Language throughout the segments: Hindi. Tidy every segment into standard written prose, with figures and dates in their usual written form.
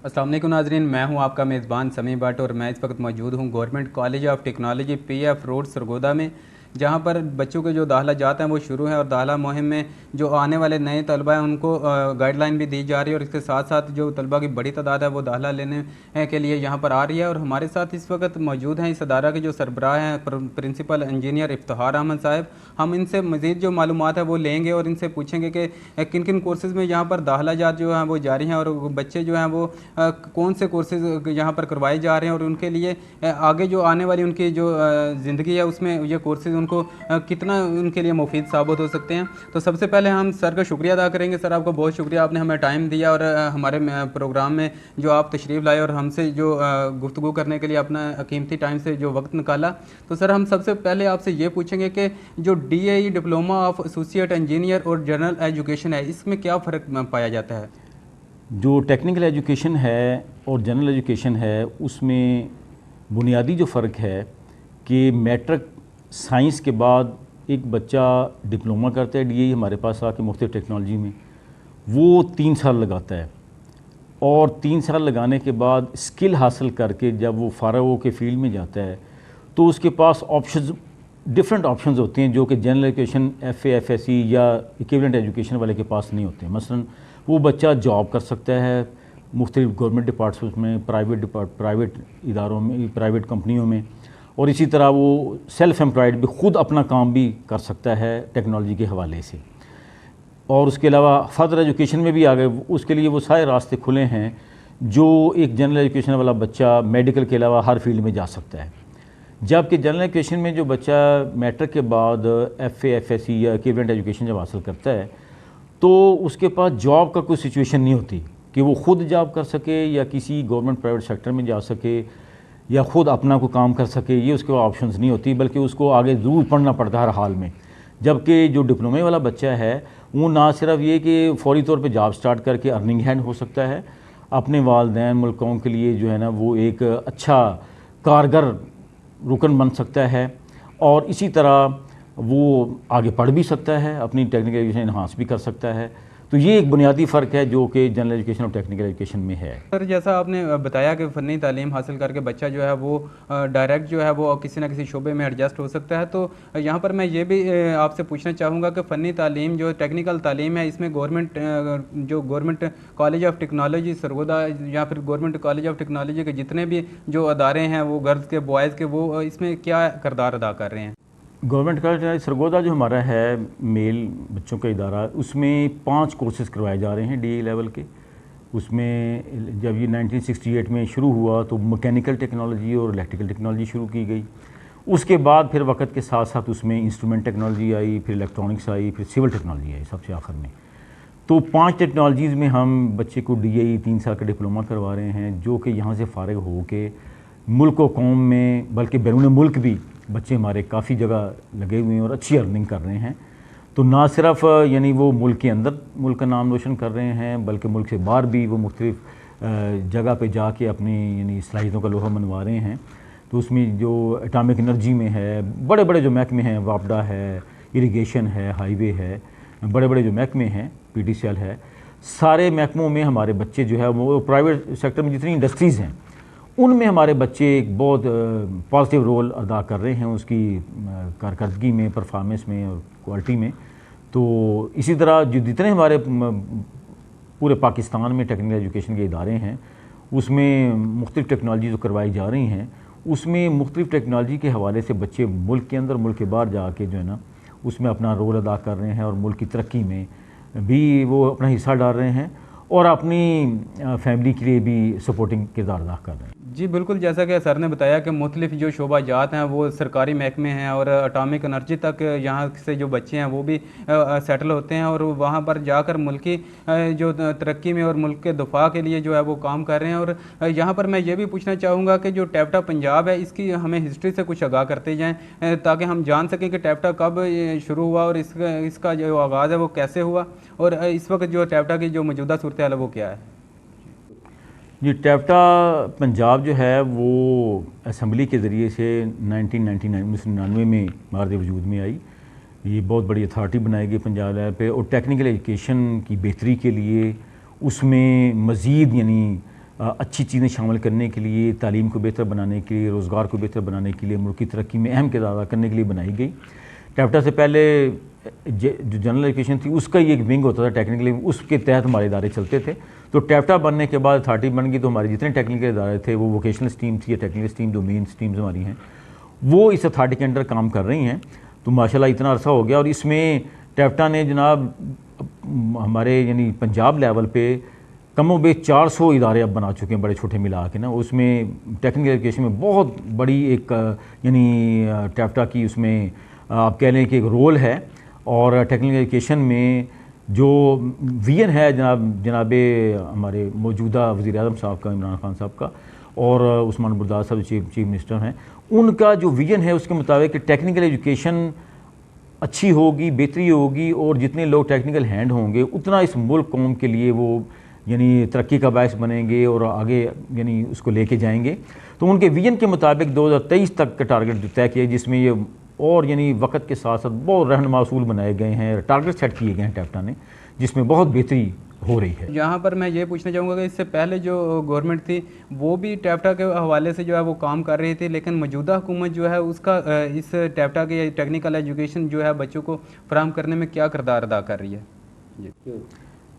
अस्सलाम वालेकुम नाज़रीन, मैं हूं आपका मेज़बान समी भट्ट और मैं इस वक्त मौजूद हूं government college of technology PF road Sargodha में, जहां पर बच्चों के जो दाखिला जात हैं वो शुरू है और दाखिला मुहिम में जो आने वाले नए तलबा हैं उनको गाइडलाइन भी दी जा रही है और इसके साथ साथ जो तलबा की बड़ी तादाद है वो दाखिला लेने के लिए यहाँ पर आ रही है। और हमारे साथ इस वक्त मौजूद हैं इस अदारा के जो सरबराह हैं प्रिंसिपल इंजीनियर इफ्तिखार अहमद साहब। हम इनसे मज़ीद जो मालूमात है वो लेंगे और इनसे पूछेंगे कि किन किन कोर्सेज़ में यहाँ पर दाखिला जात जो हैं वो जारी हैं और बच्चे जो हैं वो कौन से कोर्सेज़ यहाँ पर करवाए जा रहे हैं और उनके लिए आगे जो आने वाली उनकी जो ज़िंदगी है उसमें ये कोर्सेज़ उनको कितना उनके लिए मुफीद साबित हो सकते हैं। तो सबसे पहले हम सर का शुक्रिया अदा करेंगे। सर, आपको बहुत शुक्रिया, आपने हमें टाइम दिया और हमारे प्रोग्राम में जो आप तशरीफ़ लाए और हमसे जो गुफ्तगू करने के लिए अपना कीमती टाइम से जो वक्त निकाला। तो सर, हम सबसे पहले आपसे ये पूछेंगे कि जो DAE diploma of associate engineer और जनरल एजुकेशन है, इसमें क्या फ़र्क पाया जाता है? जो टेक्निकल एजुकेशन है और जनरल एजुकेशन है उसमें बुनियादी जो फ़र्क है कि मैट्रिक साइंस के बाद एक बच्चा डिप्लोमा करता है DAE हमारे पास आके मुख्तलिफ टेक्नोलॉजी में, वो 3 साल लगाता है और 3 साल लगाने के बाद स्किल हासिल करके जब वो फारग हो के फील्ड में जाता है तो उसके पास ऑप्शंस, डिफरेंट ऑप्शंस होते हैं जो कि जनरल एजुकेशन FA FSC या इक्विवेलेंट एजुकेशन वाले के पास नहीं होते हैं। मसलन वो बच्चा जॉब कर सकता है मुख्तलिफ गवर्नमेंट डिपार्टमेंट्स में, प्राइवेट इदारों में, प्राइवेट कंपनियों में, और इसी तरह वो सेल्फ एम्प्लॉयड भी खुद अपना काम भी कर सकता है टेक्नोलॉजी के हवाले से। और उसके अलावा फर्दर एजुकेशन में भी आ गए, उसके लिए वो सारे रास्ते खुले हैं जो एक जनरल एजुकेशन वाला बच्चा मेडिकल के अलावा हर फील्ड में जा सकता है। जबकि जनरल एजुकेशन में जो बच्चा मैट्रिक के बाद FA FSC या इक्विवेलेंट एजुकेशन जब हासिल करता है तो उसके पास जॉब का कोई सिचुएशन नहीं होती कि वो खुद जॉब कर सके या किसी गवर्नमेंट प्राइवेट सेक्टर में जा सके या ख़ुद अपना कोई काम कर सके, ये उसके पास ऑप्शंस नहीं होती, बल्कि उसको आगे ज़रूर पढ़ना पड़ता है हर हाल में। जबकि जो डिप्लोमे वाला बच्चा है वो ना सिर्फ ये कि फ़ौरी तौर पे जॉब स्टार्ट करके अर्निंग हैंड हो सकता है, अपने वालिदैन मुल्कों के लिए जो है ना वो एक अच्छा कारगर रुकन बन सकता है और इसी तरह वो आगे पढ़ भी सकता है, अपनी टेक्निकल एजुकेशन इन्हांस भी कर सकता है। तो ये एक बुनियादी फ़र्क है जो कि जनरल एजुकेशन और टेक्निकल एजुकेशन में है। सर, जैसा आपने बताया कि फ़नी तालीम हासिल करके बच्चा जो है वो डायरेक्ट जो है वो किसी न किसी शोबे में एडजस्ट हो सकता है। तो यहाँ पर मैं ये भी आपसे पूछना चाहूँगा कि फ़नी तालीम जो टेक्निकल तालीम है इसमें government college of technology Sargodha या फिर गवर्नमेंट कॉलेज ऑफ टेक्नोलॉजी के जितने भी जो अदारे हैं वो गर्ल्स के बॉयज़ के, वो इसमें क्या किरदार अदा कर रहे हैं? गवर्नमेंट कॉलेज सरगोदा जो हमारा है मेल बच्चों का इदारा, उसमें 5 कोर्सेज़ करवाए जा रहे हैं DAE लेवल के। उसमें जब ये 1968 में शुरू हुआ तो मैकेनिकल टेक्नोलॉजी और इलेक्ट्रिकल टेक्नोलॉजी शुरू की गई। उसके बाद फिर वक्त के साथ साथ उसमें इंस्ट्रूमेंट टेक्नोलॉजी आई, फिर इलेक्ट्रॉनिक्स आई, फिर सिविल टेक्नोलॉजी आई सबसे आखिर में। तो 5 टेक्नोलॉजीज़ में हम बच्चे को DAE 3 साल का डिप्लोमा करवा रहे हैं, जो कि यहाँ से फ़ारिग हो के मुल्क व कौम में बल्कि बैरून मुल्क भी बच्चे हमारे काफ़ी जगह लगे हुए हैं और अच्छी अर्निंग कर रहे हैं। तो ना सिर्फ यानी वो मुल्क के अंदर मुल्क का नाम रोशन कर रहे हैं, बल्कि मुल्क से बाहर भी वो मुख्तलिफ जगह पे जाके अपनी यानी सलाहियतों का लोहा मनवा रहे हैं। तो उसमें जो एटॉमिक एनर्जी में है, बड़े बड़े जो महकमे हैं, वापडा है, इरिगेशन है, हाईवे है, बड़े बड़े जो महकमे हैं, PTCL है, सारे महकमों में हमारे बच्चे जो है वो प्राइवेट सेक्टर में जितनी इंडस्ट्रीज़ हैं उनमें हमारे बच्चे एक बहुत पॉजिटिव रोल अदा कर रहे हैं उसकी कारकर्दगी में, परफॉर्मेंस में और क्वालिटी में। तो इसी तरह जो जितने हमारे पूरे पाकिस्तान में टेक्निकल एजुकेशन के इदारे हैं उसमें मुख्तलिफ टेक्नोलॉजी जो करवाई जा रही हैं, उसमें मुख्तलिफ टेक्नोलॉजी के हवाले से बच्चे मुल्क के अंदर मुल्क के बाहर जाके जो है ना उसमें अपना रोल अदा कर रहे हैं और मुल्क की तरक्की में भी वो अपना हिस्सा डाल रहे हैं और अपनी फैमिली के लिए भी सपोर्टिंग किरदार अदा कर रहे हैं। जी बिल्कुल, जैसा कि सर ने बताया कि मुख्तलिफ जो शोबा जात हैं वो सरकारी महकमे हैं और अटामिक एनर्जी तक यहाँ से जो बच्चे हैं वो भी सेटल होते हैं और वहाँ पर जाकर मुल्की जो तरक्की में और मुल्क के दफा के लिए जो है वो काम कर रहे हैं। और यहाँ पर मैं ये भी पूछना चाहूँगा कि जो टैप्टा पंजाब है इसकी हमें हिस्ट्री से कुछ आगाह करते जाएँ ताकि हम जान सकें कि टैप्टा कब शुरू हुआ और इसका जो आगाज़ है वो कैसे हुआ और इस वक्त जो टैप्टा की जो मौजूदा सूरत हाल है वो क्या है। ये टैप्टा पंजाब जो है वो असम्बली के ज़रिए से 1999 में मारद वजूद में आई। ये बहुत बड़ी अथॉरिटी बनाई गई पंजाब लेवल पे और टेक्निकल एजुकेशन की बेहतरी के लिए उसमें मज़ीद यानी अच्छी चीज़ें शामिल करने के लिए, तालीम को बेहतर बनाने के लिए, रोज़गार को बेहतर बनाने के लिए, मुल्क की तरक्की में अहम किरदार अदा करने के लिए बनाई गई। टैप्टा से पहले जो जनरल एजुकेशन थी उसका ही एक विंग होता था टेक्निकली, उसके तहत हमारे इदारे चलते थे। तो टैप्टा बनने के बाद अथॉरिटी बन गई, तो हमारे जितने टेक्निकल इदारे थे, वो वोकेशनल स्ट्रीम थी या टेक्निकल स्ट्रीम जो मेन स्ट्रीम्स हमारी हैं, वो इस अथॉरिटी के अंडर काम कर रही हैं। तो माशाल्लाह इतना अरसा हो गया, और इसमें टैप्टा ने जनाब हमारे यानी पंजाब लेवल पे कमो बेश 400 इदारे अब बना चुके हैं, बड़े छोटे मिला के ना। उसमें टेक्निकल एजुकेशन में बहुत बड़ी एक यानी टैप्टा की उसमें आप कह लें कि एक रोल है। और टेक्निकल एजुकेशन में जो विजन है जनाब हमारे मौजूदा वज़ीर आज़म साहब का, इमरान खान साहब का, और उस्मान बुज़दार साहब चीफ मिनिस्टर हैं, उनका जो विजन है उसके मुताबिक कि टेक्निकल एजुकेशन अच्छी होगी, बेहतरी होगी, और जितने लोग टेक्निकल हैंड होंगे उतना इस मुल्क कौम के लिए वो यानी तरक्की का बायस बनेंगे और आगे यानी उसको लेके जाएंगे। तो उनके विजन के मुताबिक 2023 तक का टारगेट तय किया, जिसमें ये और यानी वक्त के साथ साथ बहुत रहनुमा असूल बनाए गए हैं, टारगेट सेट किए गए हैं टैप्टा ने, जिसमें बहुत बेहतरी हो रही है। यहाँ पर मैं ये पूछना चाहूँगा कि इससे पहले जो गवर्नमेंट थी वो भी टैप्टा के हवाले से जो है वो काम कर रही थी, लेकिन मौजूदा हुकूमत जो है उसका इस टैप्टा के टेक्निकल एजुकेशन जो है बच्चों को फराहम करने में क्या किरदार अदा कर रही है?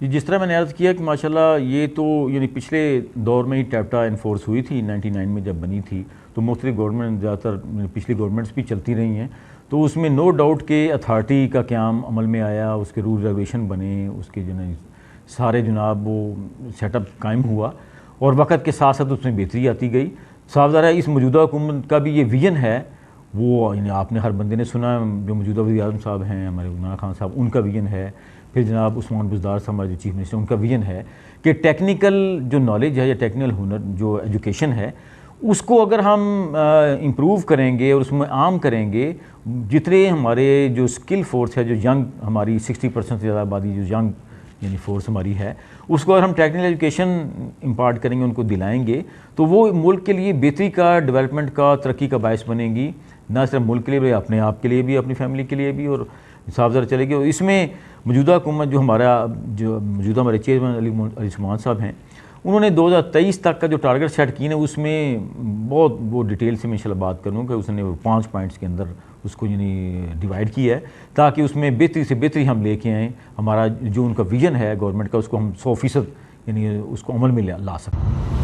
जी, जिस तरह मैंने अर्ज़ किया कि माशाल्लाह ये तो यानी पिछले दौर में ही टैप्टा इन्फोर्स हुई थी, 99 में जब बनी थी, तो मुख्तलिफ गवर्नमेंट ज़्यादातर पिछली गवर्नमेंट्स भी चलती रही हैं। तो उसमें नो डाउट के अथॉरिटी का क़याम अमल में आया, उसके रूल रेगुलेशन बने, उसके जो सारे जनाब वो सेटअप कायम हुआ, और वक्त के साथ साथ उसमें बेहतरी आती गई। साफ ज़ाहिर है इस मौजूदा हुकूमत का भी ये विजन है, वो यानी आपने हर बंदे ने सुना, जो मौजूदा वज़ीर आज़म साहब हैं हमारे इमरान खान साहब, उनका विजन है। फिर जनाब उस्मान बुज़दार साहब हमारे जो चीफ मिनिस्टर, उनका विजन है कि टेक्निकल जो नॉलेज है या टेक्निकल हुनर जो एजुकेशन है उसको अगर हम इम्प्रूव करेंगे और उसमें आम करेंगे, जितने हमारे जो स्किल फोर्स है, जो यंग हमारी 60% से ज़्यादा आबादी जो यंग यानी फोर्स हमारी है, उसको अगर हम टेक्निकल एजुकेशन इम्पार्ट करेंगे, उनको दिलाएंगे, तो वो मुल्क के लिए बेहतरी का, डेवलपमेंट का, तरक्की का बायस बनेगी, ना सिर्फ मुल्क के लिए, अपने आप के लिए भी, अपनी फैमिली के लिए भी, और साफ ज़रा चलेगी। और इसमें मौजूदा हुकूमत जो मौजूदा हमारे चेयरमैन अली सुमान साहब हैं, उन्होंने 2023 तक का जो टारगेट सेट किए ना, उसमें बहुत वो डिटेल से मैं इंशाल्लाह बात करूँ कि उसने 5 पॉइंट्स के अंदर उसको यानी डिवाइड किया है, ताकि उसमें बेहतरी से बेहतरी हम लेके आएँ। हमारा जो उनका विज़न है गवर्नमेंट का, उसको हम 100% यानी उसको अमल में ला सकें।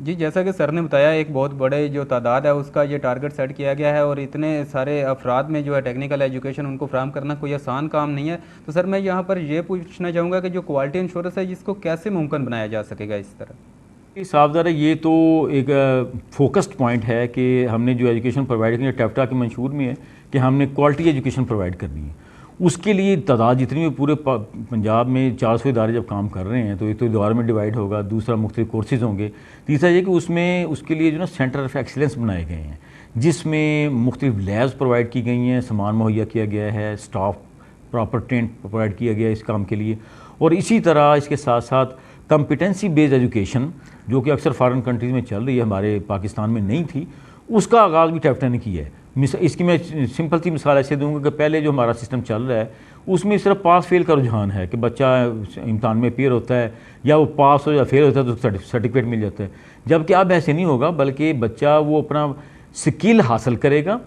जी, जैसा कि सर ने बताया, एक बहुत बड़े जो तादाद है उसका ये टारगेट सेट किया गया है, और इतने सारे अफराद में जो है टेक्निकल एजुकेशन उनको फराहम करना कोई आसान काम नहीं है। तो सर मैं यहाँ पर ये पूछना चाहूँगा कि जो क्वालिटी इंश्योरेंस है जिसको कैसे मुमकिन बनाया जा सकेगा इस तरह? साफ ज़रा ये तो एक फोकस्ड पॉइंट है कि हमने जो एजुकेशन प्रोवाइड की, टैप्टा के मंशूर में है कि हमने क्वालिटी एजुकेशन प्रोवाइड करनी है। उसके लिए तादाद जितनी भी पूरे पंजाब में 400 इदारे जब काम कर रहे हैं, तो एक तो इदारों में डिवाइड होगा, दूसरा मुख्तलिफ कोर्सेज़ होंगे, तीसरा ये कि उसमें उसके लिए जो ना सेंटर ऑफ एक्सीलेंस बनाए गए हैं, जिसमें मुख्तलिफ लैब्स प्रोवाइड की गई हैं, सामान मुहैया किया गया है, स्टाफ प्रॉपर ट्रेंड प्रोवाइड किया गया है इस काम के लिए। और इसी तरह इसके साथ साथ कम्पिटेंसी बेस्ड एजुकेशन, जो कि अक्सर फॉरेन कंट्रीज़ में चल रही है, हमारे पाकिस्तान में नहीं थी, उसका आगाज़ भी टैप्टा ने किया है। इसकी मैं सिंपल सी मिसाल ऐसे दूंगा कि पहले जो हमारा सिस्टम चल रहा है उसमें सिर्फ पास फेल का रुझान है कि बच्चा इम्तहान में पेयर होता है, या वो पास हो या फेल होता है तो सर्टिफिकेट मिल जाता है। जबकि अब ऐसे नहीं होगा, बल्कि बच्चा वो अपना स्किल हासिल करेगा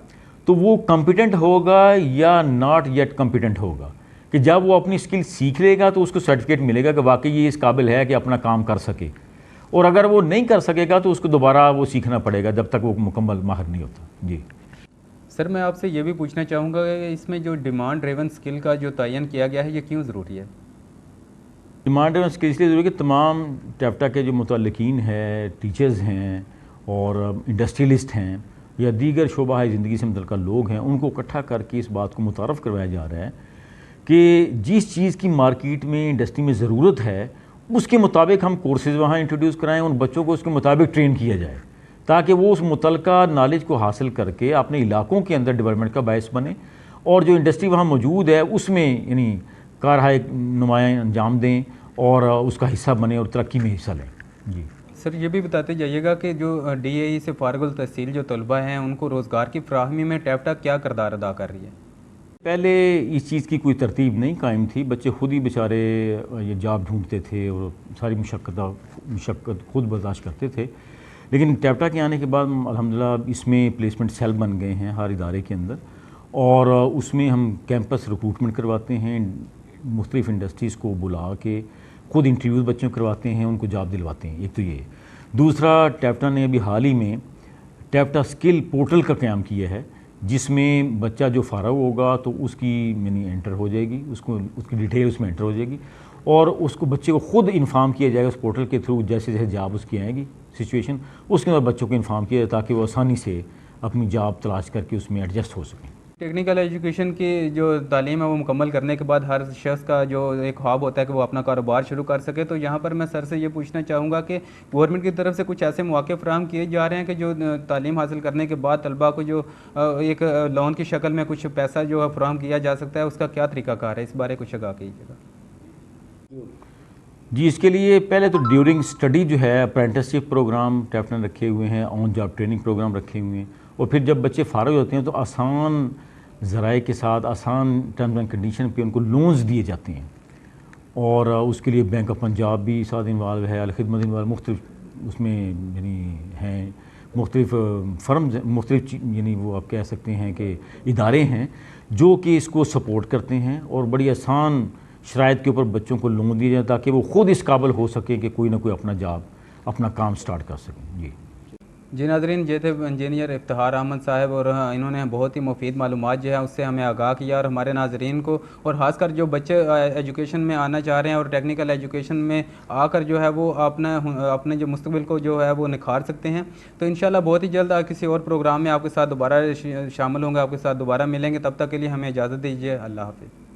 तो वो कॉम्पिटेंट होगा या नॉट येट कॉम्पिटेंट होगा, कि जब वो अपनी स्किल सीख लेगा तो उसको सर्टिफिकेट मिलेगा कि वाकई ये इस काबिल है कि अपना काम कर सके। और अगर वो नहीं कर सकेगा तो उसको दोबारा वो सीखना पड़ेगा जब तक वो मुकम्मल माहिर नहीं होता। जी सर, मैं आपसे ये भी पूछना चाहूँगा कि इसमें जो डिमांड ड्रिवन स्किल का जो तयन किया गया है, ये क्यों ज़रूरी है? डिमांड ड्रिवन स्किल इसलिए ज़रूरी है कि तमाम टैप्टा के जो मुतल्लिकीन हैं, टीचर्स हैं और इंडस्ट्रियलिस्ट हैं या दीगर शोबा ज़िंदगी से मुतल्लिक़ लोग हैं, उनको इकट्ठा करके इस बात को मुतारफ़ करवाया जा रहा है कि जिस चीज़ की मार्केट में, इंडस्ट्री में ज़रूरत है, उसके मुताबिक हम कोर्सेज़ वहाँ इंट्रोड्यूस कराएँ, उन बच्चों को उसके मुताबिक ट्रेन किया जाए, ताकि वो उस मुतल्लिका नॉलेज को हासिल करके अपने इलाकों के अंदर डेवलपमेंट का बायस बने, और जो इंडस्ट्री वहाँ मौजूद है उसमें यानी कारहाय नुमाया अंजाम दें और उसका हिस्सा बने और तरक्की में हिस्सा लें। जी सर, ये भी बताते जाइएगा कि जो DAE से फारगुल तहसील जो तलबा हैं उनको रोज़गार की फराहमी में टैप्टा क्या किरदार अदा कर रही है? पहले इस चीज़ की कोई तरतीब नहीं कायम थी, बच्चे खुद ही बेचारे ये जॉब ढूंढते थे और सारी मुशक्क़त खुद बर्दाश्त करते थे। लेकिन टैप्टा के आने के बाद अल्हम्दुलिल्लाह इसमें प्लेसमेंट सेल बन गए हैं हर इदारे के अंदर, और उसमें हम कैंपस रिक्रूटमेंट करवाते हैं, मुख्तलिफ इंडस्ट्रीज़ को बुला के खुद इंटरव्यूज़ बच्चों करवाते हैं, उनको जॉब दिलवाते हैं। एक तो ये। दूसरा, टैप्टा ने अभी हाल ही में टैप्टा स्किल पोर्टल का क़याम किया है, जिसमें बच्चा जो फ़ारग होगा तो उसकी यानी एंटर हो जाएगी, उसकी डिटेल उसमें एंटर हो जाएगी, और उसको बच्चे को खुद इन्फॉर्म किया जाएगा उस पोर्टल के थ्रू, जैसे जैसे जॉब उसकी आएगी सिचुएशन, उसके अंदर बच्चों को इन्फॉर्म किया जाए ताकि वो आसानी से अपनी जॉब तलाश करके उसमें एडजस्ट हो सकें। टेक्निकल एजुकेशन की जो तालीम है वो मुकम्मल करने के बाद हर शख्स का जो एक ख्वाब होता है कि वो अपना कारोबार शुरू कर सके, तो यहाँ पर मैं सर से ये पूछना चाहूँगा कि गवर्नमेंट की तरफ से कुछ ऐसे मौके फराहम किए जा रहे हैं कि जो तालीम हासिल करने के बाद तलबा को जो एक लोन की शक्ल में कुछ पैसा जो है फराहम किया जा सकता है, उसका क्या तरीकाकार है, इस बारे कुछ आगाह कीजिएगा। जी, इसके लिए पहले तो ड्यूरिंग स्टडी जो है अप्रेंटिसशिप प्रोग्राम टैप्टा ने रखे हुए हैं, ऑन जॉब ट्रेनिंग प्रोग्राम रखे हुए हैं, और फिर जब बच्चे फ़ारिग होते हैं तो आसान ज़राए के साथ आसान टर्म्स एंड कंडीशन पे उनको लोन्स दिए जाते हैं, और उसके लिए बैंक ऑफ पंजाब भी साथ इन्वॉल्व है, अलखिदमत इन्वॉल्व, मुख्तलिफ उसमें यानी हैं मुख्तलिफ फर्म्स, मुख्तलिफ यानी वो आप कह सकते हैं कि इदारे हैं जो कि इसको सपोर्ट करते हैं, और बड़ी आसान शराइत के ऊपर बच्चों को लोन दिए जाए ताकि वो खुद इस काबिल हो सके कि कोई ना कोई अपना जॉब अपना काम स्टार्ट कर सकें। जी नाज़रीन, ये थे इंजीनियर इफ्तिखार अहमद साहब, और इन्होंने बहुत ही मुफीद मालूमात जो है उससे हमें आगाह किया, और हमारे नाज़रीन को, और ख़ासकर जो बच्चे एजुकेशन में आना चाह रहे हैं और टेक्निकल एजुकेशन में आकर जो है वो अपने जो मुस्तकबिल को जो है वो निखार सकते हैं। तो इंशाल्लाह बहुत ही जल्द किसी और प्रोग्राम में आपके साथ दोबारा शामिल होंगे, आपके साथ दोबारा मिलेंगे। तब तक के लिए हमें इजाज़त दीजिए। अल्लाह हाफ़िज़।